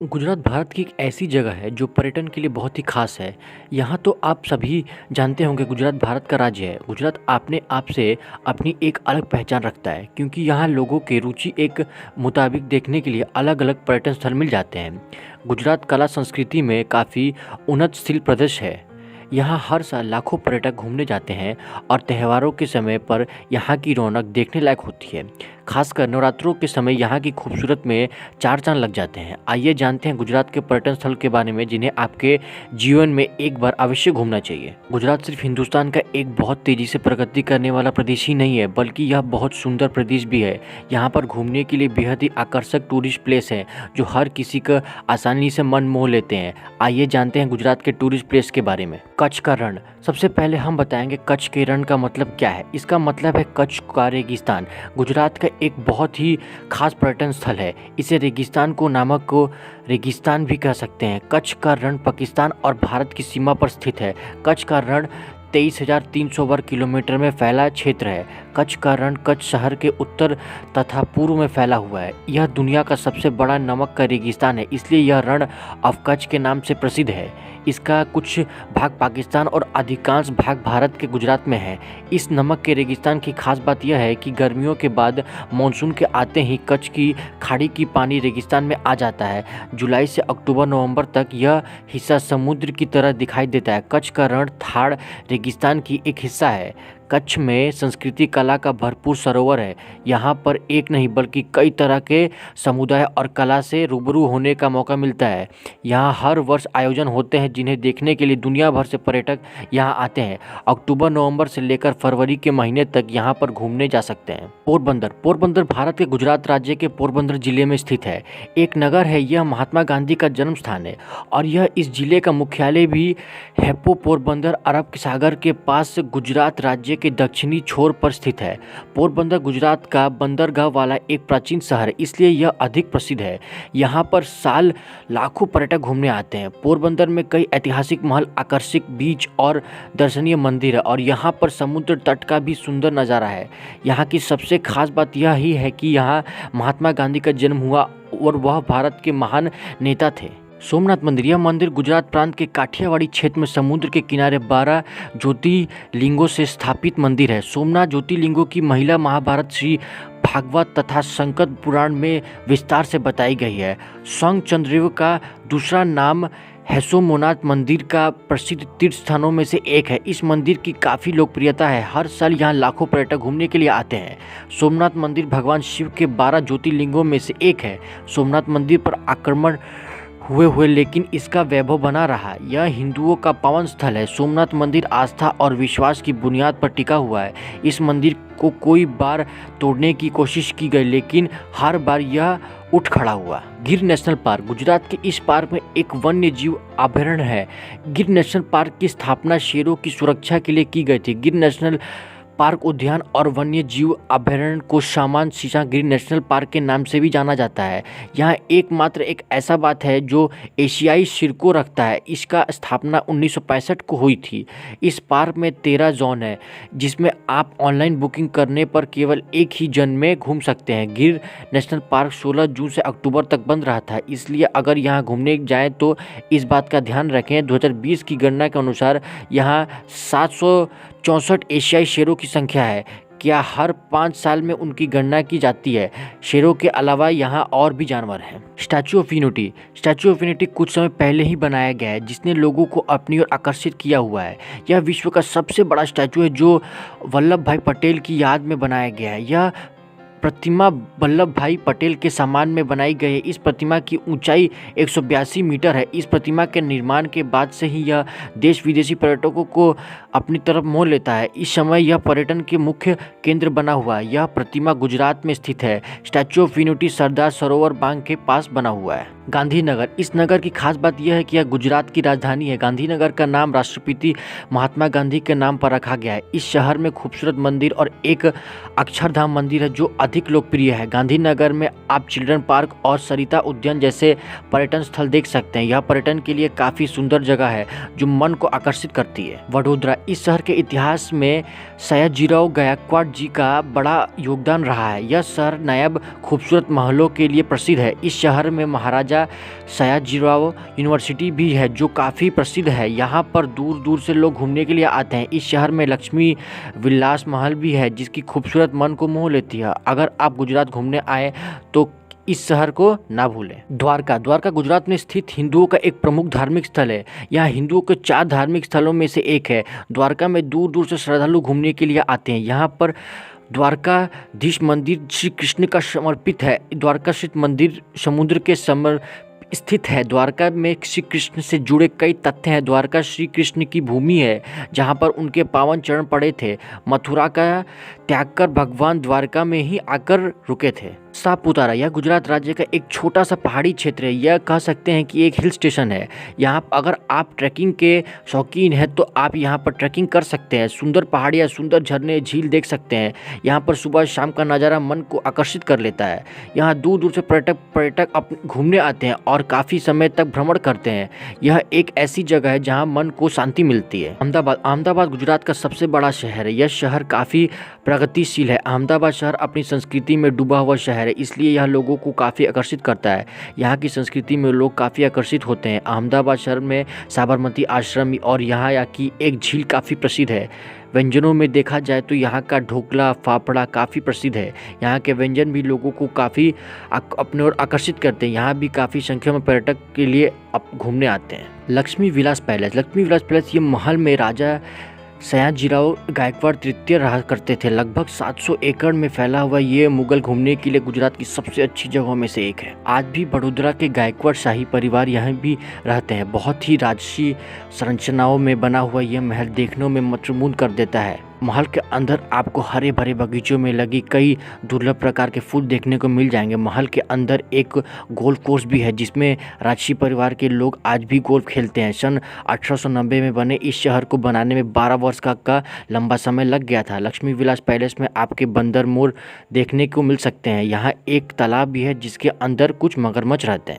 गुजरात भारत की एक ऐसी जगह है जो पर्यटन के लिए बहुत ही ख़ास है। यहाँ तो आप सभी जानते होंगे गुजरात भारत का राज्य है। गुजरात अपने आप से अपनी एक अलग पहचान रखता है क्योंकि यहाँ लोगों के रुचि एक मुताबिक देखने के लिए अलग-अलग पर्यटन स्थल मिल जाते हैं। गुजरात कला संस्कृति में काफ़ी उन्नतशील प्रदेश है। यहाँ हर साल लाखों पर्यटक घूमने जाते हैं और त्योहारों के समय पर यहाँ की रौनक देखने लायक होती है। खासकर नवरात्रों के समय यहाँ की खूबसूरत में चार चांद लग जाते हैं। आइए जानते हैं गुजरात के पर्यटन स्थल के बारे में जिन्हें आपके जीवन में एक बार अवश्य घूमना चाहिए। गुजरात सिर्फ हिंदुस्तान का एक बहुत तेजी से प्रगति करने वाला प्रदेश ही नहीं है, बल्कि यह बहुत सुंदर प्रदेश भी है। यहाँ पर घूमने के लिए बेहद ही आकर्षक टूरिस्ट प्लेस हैं जो हर किसी का आसानी से मन मोह लेते हैं। आइए जानते हैं गुजरात के टूरिस्ट प्लेस के बारे में। कच्छ का रण। सबसे पहले हम बताएंगे कच्छ के रण का मतलब क्या है। इसका मतलब है कच्छ का रेगिस्तान। गुजरात का एक बहुत ही खास पर्यटन स्थल है। इसे रेगिस्तान को नामक को रेगिस्तान भी कह सकते हैं। कच्छ का रण पाकिस्तान और भारत की सीमा पर स्थित है। कच्छ का रण 23,300 वर्ग किलोमीटर में फैला क्षेत्र है। कच्छ का रण कच्छ शहर के उत्तर तथा पूर्व में फैला हुआ है। यह दुनिया का सबसे बड़ा नमक का रेगिस्तान है, इसलिए यह रण ऑफ कच्छ के नाम से प्रसिद्ध है। इसका कुछ भाग पाकिस्तान और अधिकांश भाग भारत के गुजरात में है। इस नमक के रेगिस्तान की खास बात यह है कि गर्मियों के बाद मानसून के आते ही कच्छ की खाड़ी की पानी रेगिस्तान में आ जाता है। जुलाई से अक्टूबर नवंबर तक यह हिस्सा समुद्र की तरह दिखाई देता है। कच्छ का रण थाड़ रेगिस्तान की एक हिस्सा है। कच्छ में संस्कृति कला का भरपूर सरोवर है। यहाँ पर एक नहीं बल्कि कई तरह के समुदाय और कला से रूबरू होने का मौका मिलता है। यहाँ हर वर्ष आयोजन होते हैं जिन्हें देखने के लिए दुनिया भर से पर्यटक यहाँ आते हैं। अक्टूबर नवंबर से लेकर फरवरी के महीने तक यहाँ पर घूमने जा सकते हैं। पोरबंदर। पोरबंदर भारत के गुजरात राज्य के पोरबंदर जिले में स्थित है। एक नगर है। यह महात्मा गांधी का जन्म स्थान है और यह इस जिले का मुख्यालय भी है। पोरबंदर अरब सागर के पास गुजरात राज्य के दक्षिणी छोर पर स्थित है। पोरबंदर गुजरात का बंदरगाह वाला एक प्राचीन शहर है, इसलिए यह अधिक प्रसिद्ध है। यहाँ पर साल लाखों पर्यटक घूमने आते हैं। पोरबंदर में कई ऐतिहासिक महल, आकर्षक बीच और दर्शनीय मंदिर है और यहाँ पर समुद्र तट का भी सुंदर नज़ारा है। यहाँ की सबसे खास बात यह ही है कि यहाँ महात्मा गांधी का जन्म हुआ और वह भारत के महान नेता थे। सोमनाथ मंदिर। यह मंदिर गुजरात प्रांत के काठियावाड़ी क्षेत्र में समुद्र के किनारे 12 ज्योतिर्लिंगों से स्थापित मंदिर है। सोमनाथ ज्योतिर्लिंगों की महिला महाभारत, श्री भागवत तथा शंकर पुराण में विस्तार से बताई गई है। संग चंद्रदेव का दूसरा नाम है। सोमनाथ मंदिर का प्रसिद्ध तीर्थ स्थानों में से एक है। इस मंदिर की काफ़ी लोकप्रियता है। हर साल यहाँ लाखों पर्यटक घूमने के लिए आते हैं। सोमनाथ मंदिर भगवान शिव के 12 ज्योतिर्लिंगों में से एक है। सोमनाथ मंदिर पर आक्रमण हुए लेकिन इसका वैभव बना रहा। यह हिंदुओं का पावन स्थल है। सोमनाथ मंदिर आस्था और विश्वास की बुनियाद पर टिका हुआ है। इस मंदिर को कई बार तोड़ने की कोशिश की गई लेकिन हर बार यह उठ खड़ा हुआ। गिर नेशनल पार्क। गुजरात के इस पार्क में एक वन्य जीव अभयारण्य है। गिर नेशनल पार्क की स्थापना शेरों की सुरक्षा के लिए की गई थी। गिर नेशनल पार्क उद्यान और वन्य जीव अभयारण्य को सामान सीसा गिर नेशनल पार्क के नाम से भी जाना जाता है। यहाँ एकमात्र एक ऐसा बात है जो एशियाई सिर को रखता है। इसका स्थापना 1965 को हुई थी। इस पार्क में 13 जोन है जिसमें आप ऑनलाइन बुकिंग करने पर केवल एक ही जन में घूम सकते हैं। गिर नेशनल पार्क 16 जून से अक्टूबर तक बंद रहा था, इसलिए अगर यहाँ घूमने जाएँ तो इस बात का ध्यान रखें। 2020 की गणना के अनुसार यहाँ 764 एशियाई शेरों की संख्या है। क्या हर 5 साल में उनकी गणना की जाती है। शेरों के अलावा यहाँ और भी जानवर हैं। Statue of unity. Statue of unity कुछ समय पहले ही बनाया गया है जिसने लोगों को अपनी ओर आकर्षित किया हुआ है। यह विश्व का सबसे बड़ा स्टैचू है जो वल्लभ भाई पटेल की याद में बनाया गया है। यह प्रतिमा वल्लभ भाई पटेल के सम्मान में बनाई गई है। इस प्रतिमा की ऊंचाई 182 मीटर है। इस प्रतिमा के निर्माण के बाद से ही यह देश विदेशी पर्यटकों को अपनी तरफ मोह लेता है। इस समय यह पर्यटन के मुख्य केंद्र बना हुआ है। यह प्रतिमा गुजरात में स्थित है। Statue of unity Sardar Sarovar बांध के पास बना हुआ है। गांधीनगर। इस नगर की खास बात यह है कि यह गुजरात की राजधानी है। गांधीनगर का नाम राष्ट्रपिता महात्मा गांधी के नाम पर रखा गया है। इस शहर में खूबसूरत मंदिर और एक अक्षरधाम मंदिर है जो अधिक लोकप्रिय है। गांधीनगर में आप चिल्ड्रन पार्क और सरिता उद्यान जैसे पर्यटन स्थल देख सकते हैं। यह पर्यटन के लिए काफ़ी सुंदर जगह है जो मन को आकर्षित करती है। वडोदरा। इस शहर के इतिहास में सयाजीराव गायकवाड़ जी का बड़ा योगदान रहा है। यह शहर नायाब खूबसूरत महलों के लिए प्रसिद्ध है। इस शहर में महाराजा राजा सयाजीराव यूनिवर्सिटी भी है जो काफ़ी प्रसिद्ध है। यहाँ पर दूर दूर से लोग घूमने के लिए आते हैं। इस शहर में लक्ष्मी विलास महल भी है जिसकी खूबसूरत मन को मोह लेती है। अगर आप गुजरात घूमने आए तो इस शहर को ना भूलें। द्वारका गुजरात में स्थित हिंदुओं का एक प्रमुख धार्मिक स्थल है। यहाँ हिंदुओं के 4 धार्मिक स्थलों में से एक है। द्वारका में दूर दूर से श्रद्धालु घूमने के लिए आते हैं। यहाँ पर द्वारकाधीश मंदिर श्री कृष्ण का समर्पित है। द्वारका स्थित मंदिर समुद्र के स्थित है। द्वारका में श्री कृष्ण से जुड़े कई तथ्य हैं। द्वारका श्री कृष्ण की भूमि है जहाँ पर उनके पावन चरण पड़े थे। मथुरा का त्याग कर भगवान द्वारका में ही आकर रुके थे। सापुतारा यह गुजरात राज्य का एक छोटा सा पहाड़ी क्षेत्र है। यह कह सकते हैं कि एक हिल स्टेशन है। यहाँ अगर आप ट्रैकिंग के शौकीन हैं तो आप यहाँ पर ट्रैकिंग कर सकते हैं। सुंदर पहाड़ियाँ, सुंदर झरने, झील देख सकते हैं। यहाँ पर सुबह शाम का नज़ारा मन को आकर्षित कर लेता है। यहाँ दूर दूर से पर्यटक घूमने आते हैं और काफ़ी समय तक भ्रमण करते हैं। यह एक ऐसी जगह है जहाँ मन को शांति मिलती है। अहमदाबाद गुजरात का सबसे बड़ा शहर है। यह शहर काफ़ी प्रगतिशील है। अहमदाबाद शहर अपनी संस्कृति में डूबा हुआ शहर है, इसलिए यह लोगों को काफ़ी आकर्षित करता है। यहाँ की संस्कृति में लोग काफ़ी आकर्षित होते हैं। अहमदाबाद शहर में साबरमती आश्रम और यहाँ की एक झील काफ़ी प्रसिद्ध है। व्यंजनों में देखा जाए तो यहाँ का ढोकला, फाफड़ा काफ़ी प्रसिद्ध है। यहाँ के व्यंजन भी लोगों को काफ़ी अपने ओर आकर्षित करते हैं। यहाँ भी काफ़ी संख्या में पर्यटक के लिए घूमने आते हैं। लक्ष्मी विलास पैलेस ये महल में राजा सयाजीराव गायकवाड़ तृतीय रहा करते थे। लगभग 700 एकड़ में फैला हुआ ये मुगल घूमने के लिए गुजरात की सबसे अच्छी जगहों में से एक है। आज भी बड़ोदरा के गायकवाड़ शाही परिवार यहाँ भी रहते हैं। बहुत ही राजसी संरचनाओं में बना हुआ यह महल देखने में मंत्रमुग्ध कर देता है। महल के अंदर आपको हरे भरे बगीचों में लगी कई दुर्लभ प्रकार के फूल देखने को मिल जाएंगे। महल के अंदर एक गोल्फ कोर्स भी है जिसमें राजसी परिवार के लोग आज भी गोल्फ खेलते हैं। सन 1890 में बने इस शहर को बनाने में 12 वर्ष का लंबा समय लग गया था। लक्ष्मी विलास पैलेस में आपके बंदर मोर देखने को मिल सकते हैं। यहाँ एक तालाब भी है जिसके अंदर कुछ मगरमच्छ रहते हैं।